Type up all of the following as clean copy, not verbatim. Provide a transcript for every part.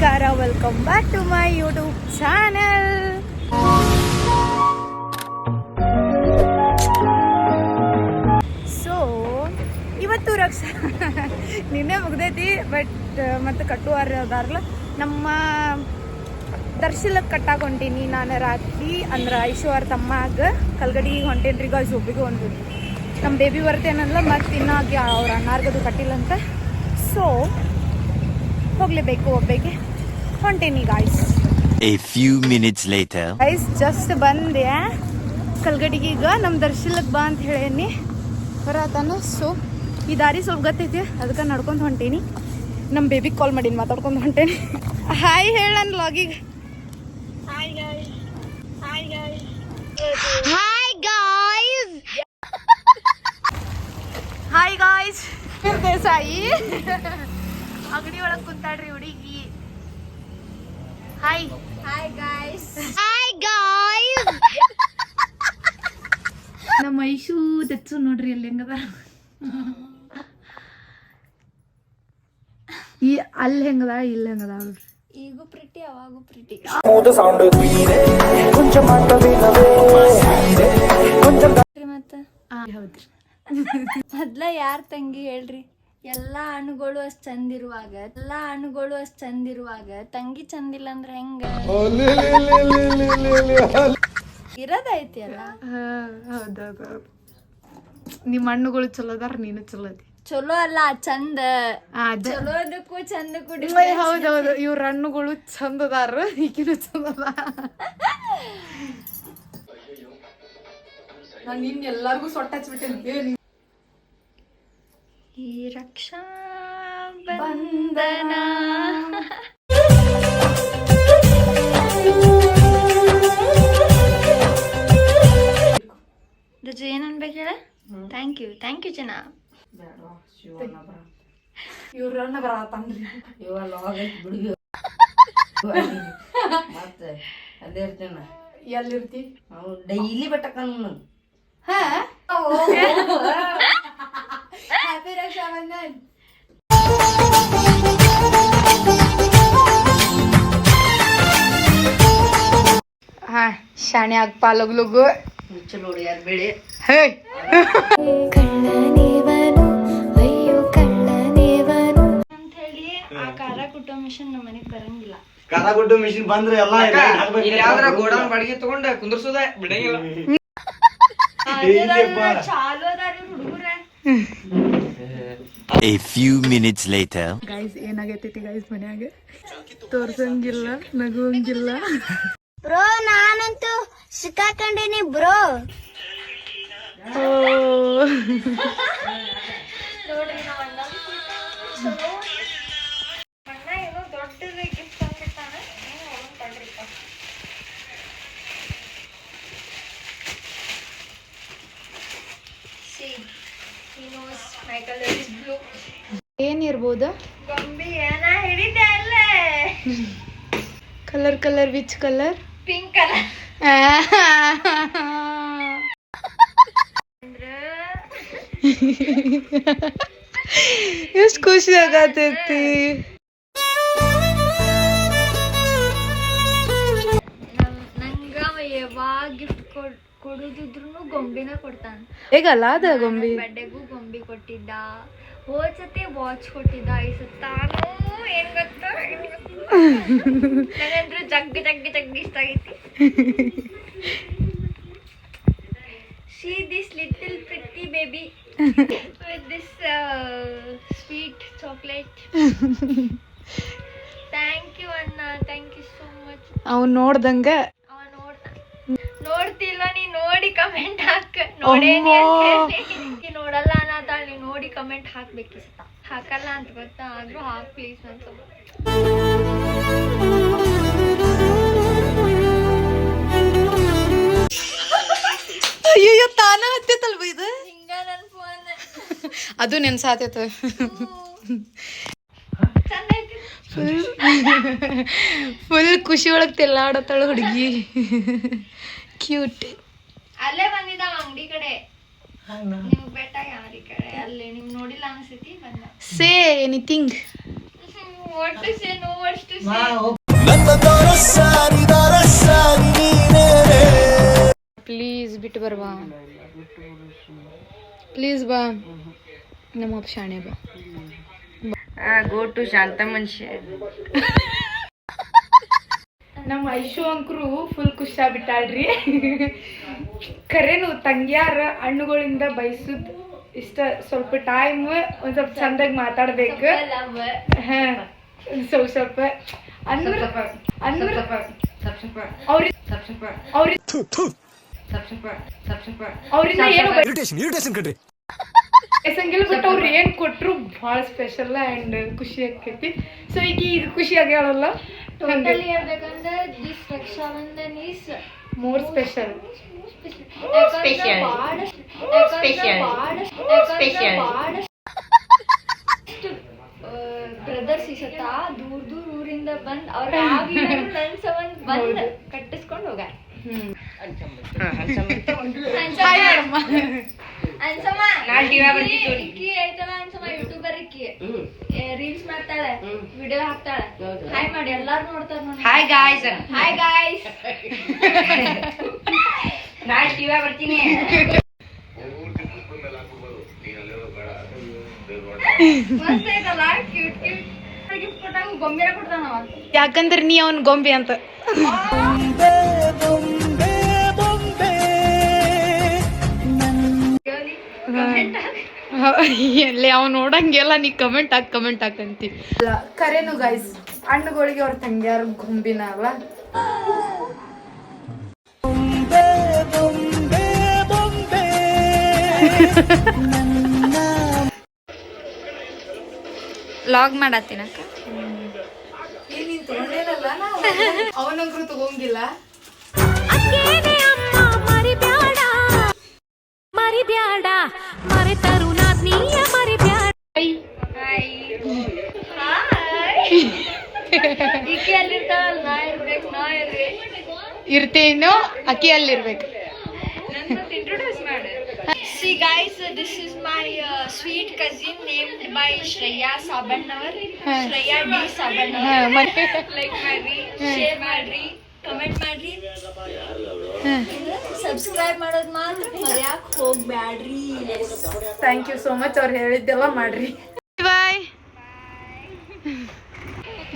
ನಮಸ್ಕಾರ, welcome back to my YouTube channel. So ಇವತ್ತು ರಕ್ಷಾ ನಿನ್ನೆ ಮುಗ್ದೈತಿ, ಬಟ್ ಮತ್ತು ಕಟ್ಟುವಾರ ಅದಾರಲ್ಲ ನಮ್ಮ ದರ್ಶನಕ್ಕೆ ಕಟ್ಟಾಕ ಹೊಂಟೀನಿ ನಾನು. ರಾತ್ರಿ ಅಂದ್ರೆ ಐಶ್ವರ್ ತಮ್ಮಾಗ ಕಲ್ಗಡಿಗೆ ಹೊಂಟೇನ್ರಿ ಗೈಸ್. ಒಬ್ಬಿಗೆ ಒಂದು ನಮ್ಮ ಬೇಬಿ ಬರ್ತೇನಲ್ಲ, ಮತ್ತು ಇನ್ನಾಗಿ ಅವ್ರ ಅಣ್ಣಾರ್ಗದು ಕಟ್ಟಿಲ್ಲ ಅಂತ. ಸೊ ಹೋಗ್ಲೇಬೇಕು, ಒಬ್ಬಗೆ ಹೊಂಟೇನಿ guys. A few minutes later. Guys just ಬಂದೆ ಕಲ್ಗಡಿಗೆ. ಈಗ ನಮ್ಮ ದರ್ಶನಕ್ಕೆ ಬಾ ಅಂತ ಹೇಳೇನಿ, ಬರತಾನ. ಸೊ ಈ ದಾರಿ ಸ್ವಲ್ಪ ಗೊತ್ತೈತಿ, ಅದಕ್ಕೆ ನಡ್ಕೊಂಡು ಹೊಂಟೇನಿ. ನಮ್ಮ ಬೇಬಿಗೆ ಕಾಲ್ ಮಾಡೀನಿ, ಮಾತಾಡ್ಕೊಂಡು ಹೊಂಟೇನಿ. ಹಾಯ್ ಹೇಳ ನನ್ನ ಲಾಗಿಗೆ. Hi guys, hi guys, hi guys, hi guys. Desai ಅಂಗಡಿ ಒಳಗೆ ಕುಂತಾಡ್ರಿ ಹುಡುಗಿ. Hi hi guys, hi guys. ನಮ್ಮ ಐಶು ತೆಚ್ಚು ನೋಡ್ರಿ ಅಲ್ಲಿ ಹೆಂಗದ. ಈ ಅಲ್ಲಿ ಹೆಂಗದ, ಇಲ್ಲಿ ಹೆಂಗದ ನೋಡ್ರಿ. ಈಗೂ ಪ್ರಿಟಿ, ಅವಾಗೂ ಪ್ರಿಟಿ. ಮತ್ತ ಹೌದ್ರಿ. ಮೊದ್ಲ ಯಾರ್ ತಂಗಿ ಹೇಳ್ರಿ? ಎಲ್ಲಾ ಹಣ್ಣುಗಳು ಅಷ್ಟ್ ಚಂದಿರುವಾಗ ತಂಗಿ ಚಂದಿಲ್ಲ ಅಂದ್ರೆ ಹೆಂಗ ಇರೋದೈತಿ ಅಲ್ಲ. ಹೌದೌದು, ನಿಮ್ಮ ಹಣ್ಣುಗಳು ಚಲೋ ಅದಾರ, ನೀನು ಚಲೋ ಅದಿ. ಚಲೋ ಅಲ್ಲ, ಚಂದ. ಚಲೋದಕ್ಕೂ ಚಂದಕ್ಕೂ. ಹೌದೌದು, ಇವ್ರ ಹಣ್ಣುಗಳು ಚಂದ ಅದಾರ, ಈಗಿನೂ ಚಂದ ಅದ. ನಾನು ಇನ್ ಎಲ್ಲಾರ್ಗು ಸೊಟ್ಟ ಹಚ್ಬಿಟ್ಟೇನಿ. ಈ ರಕ್ಷಾ ಬಂಧನ ರಜು ಏನ್ ಅನ್ಬೇಕು ಹೇಳ? ಥ್ಯಾಂಕ್ ಯು ಜನ. ಇವ್ರನ್ನ ಬರತ್ತಂದ್ರಿ ಮತ್ತೆ ಅಲ್ಲೇ ಇರ್ತೇನ. ಎಲ್ಲಿರ್ತಿ? ಡೈಲಿ ಬೆಟ್ಟಕ್ಕ. ಹ್ಯಾಪಿ ರಕ್ಷಾ ಬಂಧನ್. ಹಾ ಶಾಣೆ ಆಗ ಪಾಲಗ್ಲುಗು ಚಲೋ ಯಾರು ಬೇಡಿ. ಅಂತ ಹೇಳಿ ಆ ಖಾರ ಕುಟ್ಟೋ ಮಿಷನ್ ನಮ್ಮ ಮನೆಗೆ ಬರಂಗಿಲ್ಲ. ಖಾರ ಕುಟ್ಟೋ ಮಿಷನ್ ಬಂದ್ರೆ ಎಲ್ಲ ಗೋಡನ್ ಬಾಡಿಗೆ ತಗೊಂಡ ಕುಂದ್ರಸೋದ ಬಿಡಂಗಿಲ್ಲ. ಚಾಲು ಅದಾರಿ ಹುಡುಗರೇ. A few minutes later. Guys ಏನಾಗೈತಿ ಗೈಸ್, ಮನ್ಯಾಗ ತೋರ್ಸಂಗಿಲ್ಲ, ನಗುವಂಗಿಲ್ಲ. ಬ್ರೋ ನಾನಂತೂ ಸಿಕ್ಕಾಕೊಂಡೇನಿ ಬ್ರೋ. ನೋಡ್ರಿ ನಮ್ಮ ಅಣ್ಣ ಏನೋ ದೊಡ್ಡದ ಗಿಫ್ಟ್ ತಂದ್ಬಿಟ್ಟಾನ. ಏನು ಅವನು ತಡ್ರಿಪ್ಪ. ಏನಿರ್ಬೋದು? ಗೊಂಬಿ ಏನ ಹಿಡಿದೆ ಅಲ್ಲೇ. Colour which colour? Pink colour. ಎಷ್ಟು ಖುಷಿ ಆಗತೈತಿ. ನಂಗ ಯಾವಾಗ ಗಿಫ್ಟ್ ಕೊಡುದಿದ್ರು ಗೊಂಬಿನ ಕೊಡ್ತಾನ. ಹೇಗಲ್ಲ ಅದ ಗೊಂಬಿ? ಬಡ್ಡೆಗೂ ಗೊಂಬಿ ಕೊಟ್ಟಿದ್ದ, ಹೋದ್ ಸತಿ ವಾಚ್ ಕೊಟ್ಟಿದ್ದ, ಈ ಸತ್ತಾನು ಏನ್ ಗೊತ್ತ ನಂಗಂದ್ರೂ ಜಗ್ ಇಷ್ಟ ಆಗೈತಿ. See this little pretty baby with this sweet chocolate. Thank you Anna, thank you so much. ಅವ್ ನೋಡ್ದಂಗ ನೋಡ್ತಿಲ್ಲ ನೀ, ನೋಡಿ ಕಮೆಂಟ್ ಹಾಕ. ನೋಡೇನಿ ನೋಡಲ್ಲ ಅನ್ನತಾಳ, ನೀ ನೋಡಿ ಕಮೆಂಟ್ ಹಾಕ್ಬೇಕು. ಹಾಕಲ್ಲ ಅಂತ ಗೊತ್ತಾ, ಆದ್ರೂ ಹಾಕ್ ಪ್ಲೀಸ್ ಅಂತ. ಅಯ್ಯೋ ತಾನ ಹತ್ತಿತ್ತಲ್ವ ಇದು. ಹಿಂಗ ನನ್ ಫೋನ್ ಅದು ನೆನ್ಸಾತೈತ. ಫುಲ್ ಖುಷಿ ಒಳಗ್ ತೆಲ್ಲಾಡತ್ತಾಳ ಹುಡುಗಿ. ಕ್ಯೂಟ್. ಅಲ್ಲೇ ಬಂದಿದ್ದ ಅಂಗಡಿ ಕಡೆ, ನೀವು ಬೆಟ್ಟ ಯಾರಿ ಕಡೆ ಅಲ್ಲೇ ನಿಮ್ ನೋಡಿಲ್ಲ ಅನ್ಸತಿ ಬಂದ. Say anything. What to say, no words to please ಬಿಟ್ಟು ಬರ್ಬಾ ಪ್ಲೀಸ್ ಬಾ ನಮ್ಮ ಶಾಣೆ ಬಾ ಗೋ ಟು ಶಾಂತ ಮನುಷ್ಯ. ನಮ್ಮ ಐಶು ಅಂಕರು ಫುಲ್ ಖುಷಿ ಬಿಟ್ಟಾಳ್ರಿ. ಖರೇನು ತಂಗ್ಯಾರ ಹಣ್ಣುಗಳಿಂದ ಬಯಸುದ್ ಇಷ್ಟ ಸ್ವಲ್ಪ ಟೈಮ್ ಒಂದ್ ಸ್ವಲ್ಪ ಚಂದಾಗಿ ಮಾತಾಡ್ಬೇಕು. ಸ್ವಲ್ಪ ಅವ್ರಿಂದ ಏನು ಬಯಸಂಗಿಲ್ಲ, ಬಟ್ ಅವ್ರು ಏನ್ ಕೊಟ್ರು ಬಹಳ ಸ್ಪೆಷಲ್ ಅಂಡ್ ಖುಷಿ ಆಕೈತಿ. ಸೊ ಈಗ ಇದು ಖುಷಿ ಆಗ್ಯಾಳಲ್ಲ, ಟೋಟಲಿ ಹೇಳ್ಬೇಕಂದ್ರೆ this Rakshabandhan is more special. Brothers ಈ ಸತ ದೂರ್ ದೂರ್ ಊರಿಂದ ಬಂದ್ ಅವ್ರ ನನ್ ಸಂಬಂಧ ಬಂದ್ ಕಟ್ಟಿಸ್ಕೊಂಡ್ ಹೋಗ ಯೂಟ್ಯೂಬರ್ ಇಕ್ಕಿ ರೀಲ್ಸ್ ಮಾಡ್ತಾಳೆ, ವಿಡಿಯೋ ಹಾಕ್ತಾಳೆ. ಹಾಯ್ ಮಾಡಿ, ಎಲ್ಲಾರು ನೋಡ್ತಾರ. Hi guys, hi guys. ನಾಳೆ ಟಿವಿ ಬರ್ತೀನಿ. ಮಸ್ತ್ ಐತಲ್ಲ, ಕ್ಯೂಟ್ ಕ್ಯೂಟ್ ಗಿಫ್ಟ್ ಕೊಟ್ಟಾಗ ಗೊಂಬೆನ ಕೊಡ್ತಾನವ. ಯಾಕಂದ್ರೆ ನೀ ಅವನ್ ಗೊಂಬೆ ಅಂತ. ಎಲ್ಲಿ ಅವ್ ನೋಡಂಗೆಲ್ಲ ನೀ ಕಮೆಂಟ್ ಹಾಕಂತಿ. ಕರೇನು ಗೈಸ್, ಹಣ್ಣುಗಳಿಗೆ ಅವ್ರ ತಂಗ್ಯಾರ ಗೊಂಬಿನ ಅಲ್ಲ. ಲಾಗ್ ಮಾಡತ್ತೀನಕ್ಕ. ಅವನಂಗ್ರು ತಗೊಂಗಿಲ್ಲ. ಈಕೆ ಅಲ್ಲಿರ್ತಾವಲ್ಲ, ನಾ ಇರ್ಬೇಕು, ನಾ ಇರ್ಬೇಕು. ಇರ್ತೇನೋ ಅಕ್ಕಿ ಅಲ್ಲಿರ್ಬೇಕು. Introduce ಮಾಡು. See guys, this is my sweet cousin named by Shreya Sabanavar. Shreya D Sabanavar. Like ಮಾಡ್ರಿ, share ಮಾಡ್ರಿ, comment ಮಾಡ್ರಿ, subscribe ಮಾಡೋದ್ ಮಾತ್ರ ಮರ್ಯಾಕ್ ಹೋಗ್ಬ್ಯಾಡ್ರಿ. Thank you so much. ಅವ್ರು ಹೇಳಿದ್ದೆಲ್ಲ ಮಾಡ್ರಿ. Bye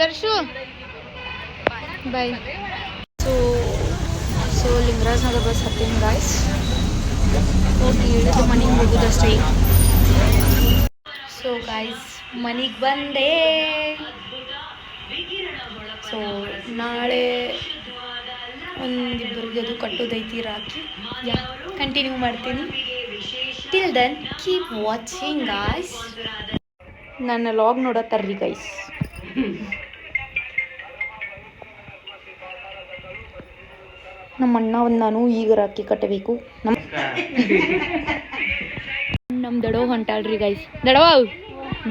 Darshu, bye. So Lingaraj Nagar bus ಹತ್ತೀನಿ ಗಾಯ್ಸ್. ಹೋಗಿ ಇಳಿದು ಮನೆಗೆ ಹೋಗೋದಷ್ಟೇ. ಸೊ ಗಾಯ್ಸ್ ಮನೆಗೆ ಬಂದೆ. ಸೊ ನಾಳೆ ಒಂದಿಬ್ಬರಿಗೆ ಅದು ಕಟ್ಟೋದೈತಿ ರಾಖಿ. ಯಾ ಕಂಟಿನ್ಯೂ ಮಾಡ್ತೀನಿ. Till then keep watching guys. ನನ್ನ ಲಾಗ್ ನೋಡತ್ತಾರ್ರಿ ಗೈಸ್. ನಮ್ಮ ಅಣ್ಣ ಒಂದು ನಾನು ಈಗ ರಾಖಿ ಕಟ್ಟಬೇಕು. ನಮ್ಮ ದಡೋ ಹೊಂಟಾಳ್ರಿ ಗೈಸ್. ದಡವ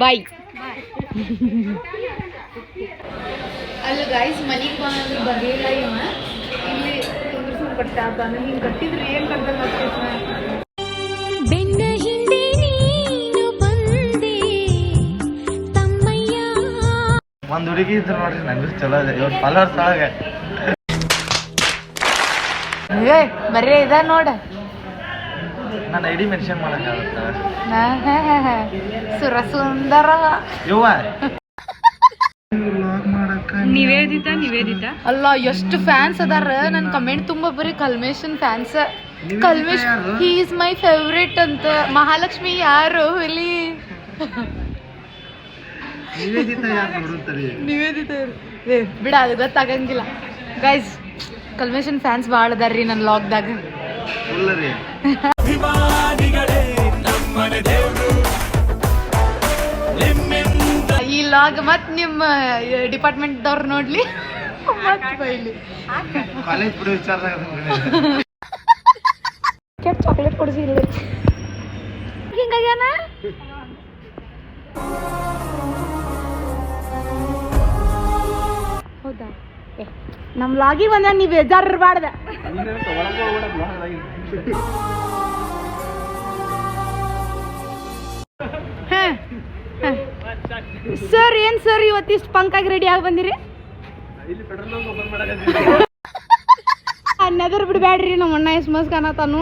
ಬಾಯ್. ಅಲ್ಲ ಗೈಸ್, ಮನೆಗೆ ಬಾ ಅಂದ್ರೆ ಬರಲಿಲ್ಲ ಇವ. ಇಲ್ಲಿ ಕುಂದ್ರಸು ಕಟ್ಟ ಬಂದು ಹಿಂಗೆ ಕಟ್ಟಿದ್ರೆ ಏನು ಕಟ್ದಂಗೆ ಆಗ್ತೈತೆ. ಬೆನ್ನ ಹಿಂದೆ ನೀನು ಬಂದೆ ತಮ್ಮಯ್ಯ. ಒಂದ್ ಹುಡುಗಿ ಇದ್ರು ನೋಡ್ರಿ, ನಂಗೂ ಚಲೋ ಇದೆ. ಇವ್ರ ಫಾಲೋವರ್ಸ್ ಒಳಗೆ ಬರೇ ಇದ ನೋಡ. ನನ್ನ ಐಡಿ ಮೆನ್ಷನ್ ಮಾಡಕ್ಕಾಗತ್ತ? ಸುರ ಸುಂದರ ಯವ್ವ ನಿವೇದಿತಾ ಅಲ್ಲ, ಎಷ್ಟು ಫ್ಯಾನ್ಸ್ ಅದಾರ. ನನ್ನ ಕಮೆಂಟ್ ತುಂಬ ಬರೀ ಕಲ್ಮೇಶನ್ fans. Kalmesh he is my favourite ಅಂತ. ಮಹಾಲಕ್ಷ್ಮಿ ಯಾರು ಇಲ್ಲಿ? ನಿವೇದಿತಾ ಯಾರು ನೋಡುತ್ತಾರೆ? ನಿವೇದಿತಾ ಬಿಡ, ಅದು ಗೊತ್ತಾಗಂಗಿಲ್ಲ ಗೈಸ್. ಕಲ್ಮೇಶನ್ ಫ್ಯಾನ್ಸ್ ಭಾಳ ಅದಾರ್ರಿ ನನ್ನ ಲಾಗ್ದಾಗ. ರೀ ಈ ಲಾಗ್ ಮತ್ ನಿಮ್ಮ ಡಿಪಾರ್ಟ್ಮೆಂಟ್ದವ್ರು ನೋಡ್ಲಿ, ಮತ್ ಬೈಲಿ. ಕಾಲೇಜ್ ಬಿಡೋ ವಿಚಾರದಾಗ ಕೆಟ್ಟ ಚಾಕ್ಲೇಟ್ ಕೊಡಿಸಿ ಇಲ್ಲ ಹಿಂಗಾಗ್ಯಾನ. ಹೌದಾ? ನಮ್ಮ ಲಾಗಿ ಬಂದ ನೀವು ಬೇಜಾರು ಇರಬಾರ್ದ. ಸರ್, ಏನು ಸರ್ ಇವತ್ತಿಷ್ಟು ಪಂಕಾಗಿ ರೆಡಿ ಆಗಿ ಬಂದಿರಿ? ಅನ್ನದರ್ ಬಿಡ್ಬ್ಯಾಡ್ರಿ ನಮ್ಮ ಅಣ್ಣ ಎಸ್ ಮಸ್ ಕಾಣತಾನು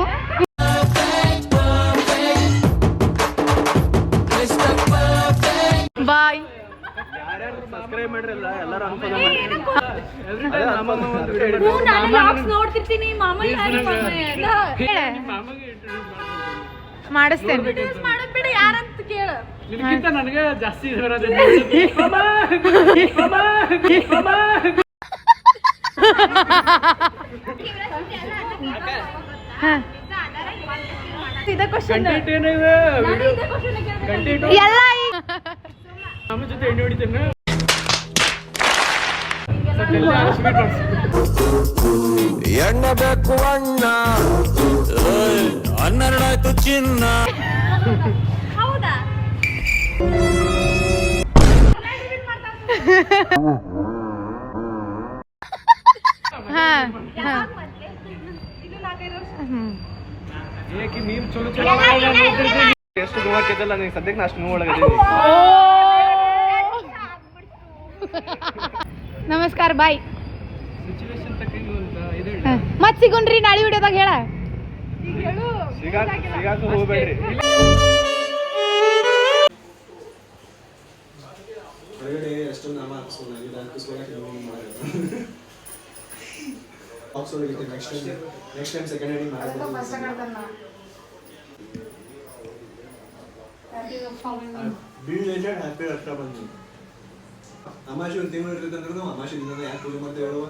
ಬಾಯ್ ನೋಡ್ತಿರ್ತೀನಿ ಮಾಮ ಮಾಡಿಸ್ತೇನೆ ಮಾಡೋದ್ ಬಿಡ ಯಾರಂತ ಕೇಳು ನನಗೆ ಜಾಸ್ತಿ ಇದ ಕ್ವಶನ್ ಎಲ್ಲ ನಮ್ಮ ಜೊತೆ ಎಣ್ಣೆ ಹೊಡಿತೇನೆ ಎಣ್ಣ ಬೇಕು ಅಣ್ಣ ಹನ್ನೆರಡಾಯ್ತು ಚಿನ್ನ ಹೌದಾ ನೀವ್ ಚಲೋ ಚಲೋ ಎಷ್ಟು ನೋವಾಕೈತಲ್ಲ ನೀನ್ ಸದ್ಯಕ್ಕೆ ನಾ ಅಷ್ಟು ನೋವು ಒಳಗದೀನಿ ನಮಸ್ಕಾರ ಬಾಯ್ ಮತ್ ಸಿಗೋಣ್ರಿ ನಾಳೆ ವಿಡಿಯೋದಾಗ ಹೇಳ ಸಿಗಾಕ ಹೋಗ್ಬೇಡ್ರಿ ಹೊರಗಡೆ ಎಷ್ಟೊಂದು ನಾಮ ಹಾಕ್ಸ್ಕೊಳ್ಳೋಕೆ next time second hand be related happy Raksha Bandhan ಅಮಾಶೆ ಒಂದು ತಿಂಗಳು ಇರ್ತೈತೆ ಅಂದ್ರೆ ನಾವು ಅಮಾಶೆ ದಿನ ಯಾಕೆ ಪೂಜೆ ಮಾಡ್ತೇವೆ ಹೇಳುವ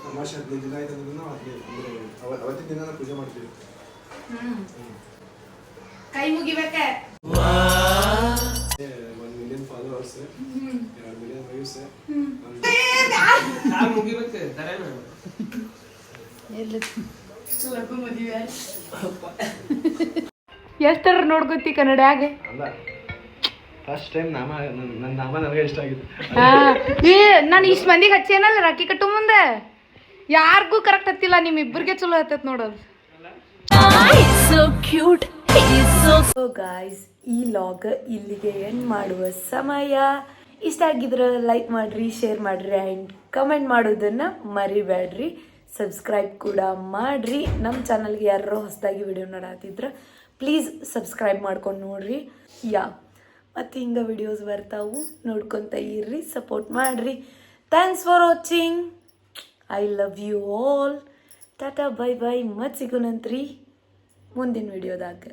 ಅಮಾಶೆ 15 ದಿನ ಆಯ್ತು ಅಂದ್ರೆ ನಾವು ಅವತ್ತಿನ ದಿನ ಪೂಜೆ ಮಾಡ್ತೀವಿ ಕೈ ಮುಗಿಬೇಕ 1 ಮಿಲಿಯನ್ ಫಾಲೋವರ್ಸ್ 2 ಮಿಲಿಯನ್ ವ್ಯೂಸ್ ಮುಗಿಬೇಕು ತರೇನ ಎಷ್ಟರ ನೋಡ್ಕೊತಿ ಕನ್ನಡ್ಯಾಗ ಅಲ್ಲ ಫಸ್ಟ್ ಟೈಮ್ ನನ್ನ ನಾಮ ನನಗೆ ಇಷ್ಟ ಆಗಿತ್ತು ನಾನು ಇಷ್ಟು ಮಂದಿಗೆ ಹಚ್ಚೇನಲ್ಲ ರಾಖಿ ಕಟ್ಟು ಮುಂದೆ ಯಾರಿಗೂ ಕರೆಕ್ಟ್ ಹತ್ತಿಲ್ಲ ನಿಮ್ಮಿಬ್ಬರಿಗೆ ಚಲೋ ಹತ್ತೈತ್ ನೋಡೋದು ಸೊ ಗಾಯ್ಸ್ ಈ ಲಾಗ್ ಇಲ್ಲಿಗೆ ಎಂಡ್ ಮಾಡುವ ಸಮಯ. ಇಷ್ಟ ಆಗಿದ್ರೆ ಲೈಕ್ ಮಾಡಿರಿ, ಶೇರ್ ಮಾಡಿರಿ ಆ್ಯಂಡ್ ಕಮೆಂಟ್ ಮಾಡೋದನ್ನು ಮರಿಬೇಡ್ರಿ. ಸಬ್ಸ್ಕ್ರೈಬ್ ಕೂಡ ಮಾಡಿರಿ. ನಮ್ಮ ಚಾನಲ್ಗೆ ಯಾರೋ ಹೊಸದಾಗಿ ವಿಡಿಯೋ ನೋಡತ್ತಿದ್ರೆ ಪ್ಲೀಸ್ ಸಬ್ಸ್ಕ್ರೈಬ್ ಮಾಡ್ಕೊಂಡು ನೋಡ್ರಿ. ಮತ್ತು ಹಿಂಗೆ ವಿಡಿಯೋಸ್ ಬರ್ತಾವು, ನೋಡ್ಕೊತ ಇರ್ರಿ, ಸಪೋರ್ಟ್ ಮಾಡಿರಿ. Thanks for watching. I love you all. Tata bye bye. ಮತ್ತೆ ಸಿಗೋಣಂತ್ರಿ ಮುಂದಿನ ವಿಡಿಯೋದಾಗ.